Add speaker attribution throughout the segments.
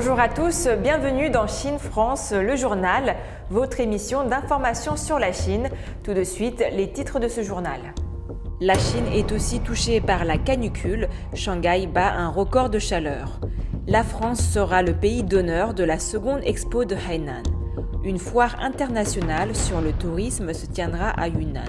Speaker 1: Bonjour à tous, bienvenue dans Chine France, le journal, votre émission d'information sur la Chine. Tout de suite, les titres de ce journal. La Chine est aussi touchée par la canicule. Shanghai bat un record de chaleur. La France sera le pays d'honneur de la seconde expo de Hainan. Une foire internationale sur le tourisme se tiendra à Yunnan.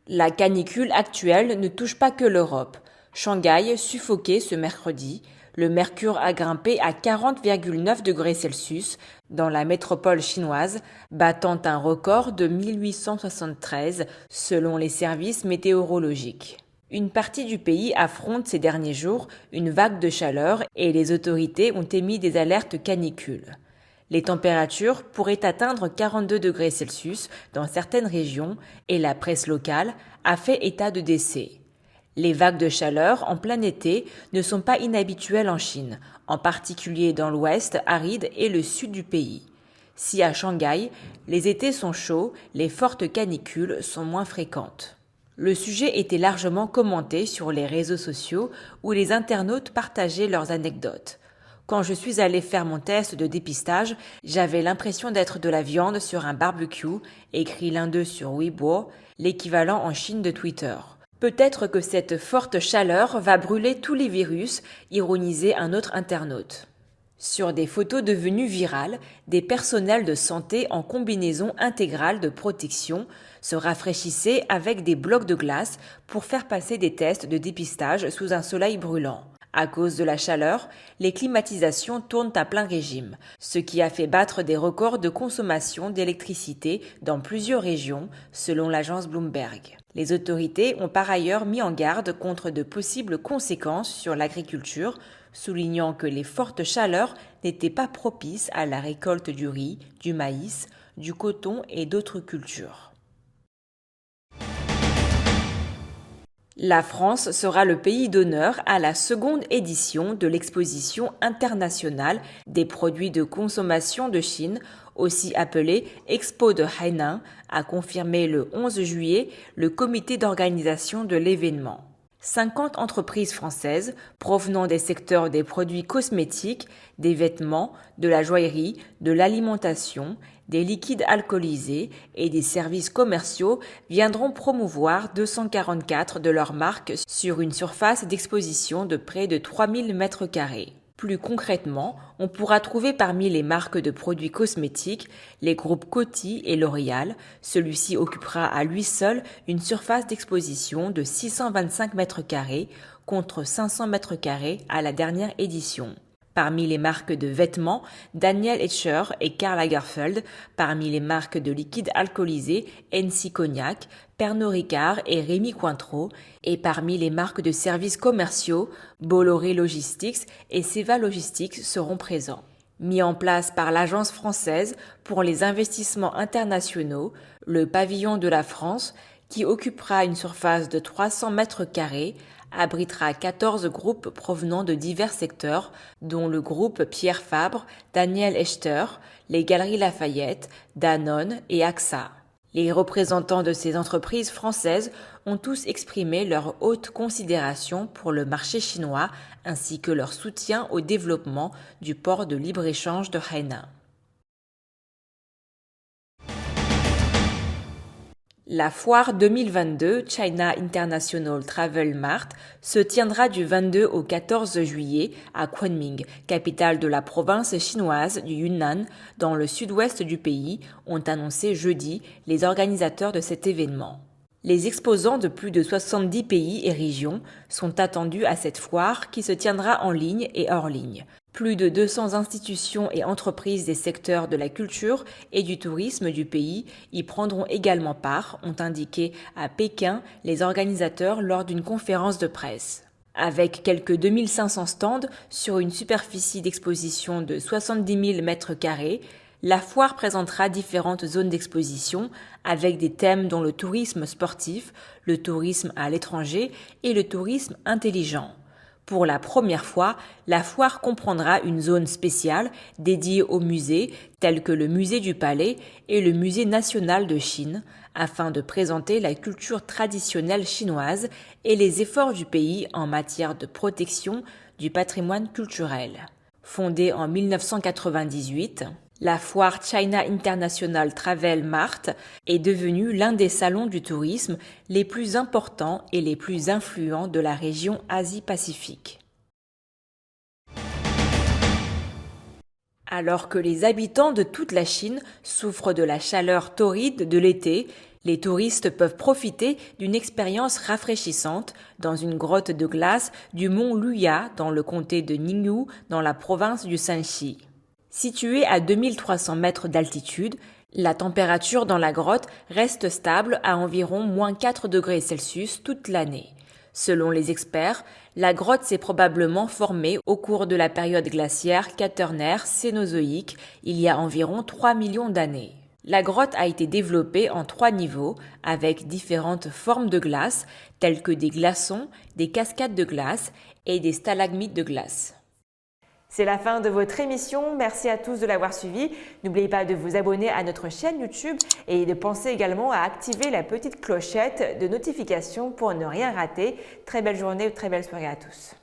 Speaker 1: La canicule actuelle ne touche pas que l'Europe. Shanghai suffoqué ce mercredi. Le mercure a grimpé à 40,9 degrés Celsius dans la métropole chinoise, battant un record de 1873 selon les services météorologiques. Une partie du pays affronte ces derniers jours une vague de chaleur et les autorités ont émis des alertes canicules. Les températures pourraient atteindre 42 degrés Celsius dans certaines régions et la presse locale a fait état de décès. Les vagues de chaleur en plein été ne sont pas inhabituelles en Chine, en particulier dans l'ouest aride et le sud du pays. Si à Shanghai, les étés sont chauds, les fortes canicules sont moins fréquentes. Le sujet était largement commenté sur les réseaux sociaux où les internautes partageaient leurs anecdotes. Quand je suis allé faire mon test de dépistage, j'avais l'impression d'être de la viande sur un barbecue, écrit l'un d'eux sur Weibo, l'équivalent en Chine de Twitter. Peut-être que cette forte chaleur va brûler tous les virus, ironisait un autre internaute. Sur des photos devenues virales, des personnels de santé en combinaison intégrale de protection se rafraîchissaient avec des blocs de glace pour faire passer des tests de dépistage sous un soleil brûlant. À cause de la chaleur, les climatisations tournent à plein régime, ce qui a fait battre des records de consommation d'électricité dans plusieurs régions, selon l'agence Bloomberg. Les autorités ont par ailleurs mis en garde contre de possibles conséquences sur l'agriculture, soulignant que les fortes chaleurs n'étaient pas propices à la récolte du riz, du maïs, du coton et d'autres cultures. La France sera le pays d'honneur à la seconde édition de l'exposition internationale des produits de consommation de Chine, aussi appelée Expo de Hainan, a confirmé le 11 juillet le comité d'organisation de l'événement. 50 entreprises françaises provenant des secteurs des produits cosmétiques, des vêtements, de la joaillerie, de l'alimentation, des liquides alcoolisés et des services commerciaux viendront promouvoir 244 de leurs marques sur une surface d'exposition de près de 3000 m². Plus concrètement, on pourra trouver parmi les marques de produits cosmétiques les groupes Coty et L'Oréal. Celui-ci occupera à lui seul une surface d'exposition de 625 m² contre 500 m² à la dernière édition. Parmi les marques de vêtements, Daniel Escher et Karl Lagerfeld. Parmi les marques de liquides alcoolisés, NC Cognac, Pernod Ricard et Rémy Cointreau. Et parmi les marques de services commerciaux, Bolloré Logistics et Seva Logistics seront présents. Mis en place par l'Agence française pour les investissements internationaux, le pavillon de la France, qui occupera une surface de 300 m², abritera 14 groupes provenant de divers secteurs, dont le groupe Pierre Fabre, Daniel Escher, les Galeries Lafayette, Danone et AXA. Les représentants de ces entreprises françaises ont tous exprimé leur haute considération pour le marché chinois ainsi que leur soutien au développement du port de libre-échange de Hainan. La foire 2022 China International Travel Mart se tiendra du 22 au 14 juillet à Kunming, capitale de la province chinoise du Yunnan, dans le sud-ouest du pays, ont annoncé jeudi les organisateurs de cet événement. Les exposants de plus de 70 pays et régions sont attendus à cette foire qui se tiendra en ligne et hors ligne. Plus de 200 institutions et entreprises des secteurs de la culture et du tourisme du pays y prendront également part, ont indiqué à Pékin les organisateurs lors d'une conférence de presse. Avec quelques 2500 stands sur une superficie d'exposition de 70 000 m², la foire présentera différentes zones d'exposition avec des thèmes dont le tourisme sportif, le tourisme à l'étranger et le tourisme intelligent. Pour la première fois, la foire comprendra une zone spéciale dédiée aux musées tels que le musée du Palais et le musée national de Chine, afin de présenter la culture traditionnelle chinoise et les efforts du pays en matière de protection du patrimoine culturel. Fondée en 1998, la foire China International Travel Mart est devenue l'un des salons du tourisme les plus importants et les plus influents de la région Asie-Pacifique. Alors que les habitants de toute la Chine souffrent de la chaleur torride de l'été, les touristes peuvent profiter d'une expérience rafraîchissante dans une grotte de glace du mont Luya dans le comté de Ningyu dans la province du Shanxi. Située à 2300 mètres d'altitude, la température dans la grotte reste stable à environ -4 degrés Celsius toute l'année. Selon les experts, la grotte s'est probablement formée au cours de la période glaciaire Quaternaire-Cénozoïque, il y a environ 3 millions d'années. La grotte a été développée en 3 niveaux, avec différentes formes de glace, telles que des glaçons, des cascades de glace et des stalagmites de glace. C'est la fin de votre émission. Merci à tous de l'avoir suivi. N'oubliez pas de vous abonner à notre chaîne YouTube et de penser également à activer la petite clochette de notification pour ne rien rater. Très belle journée ou très belle soirée à tous.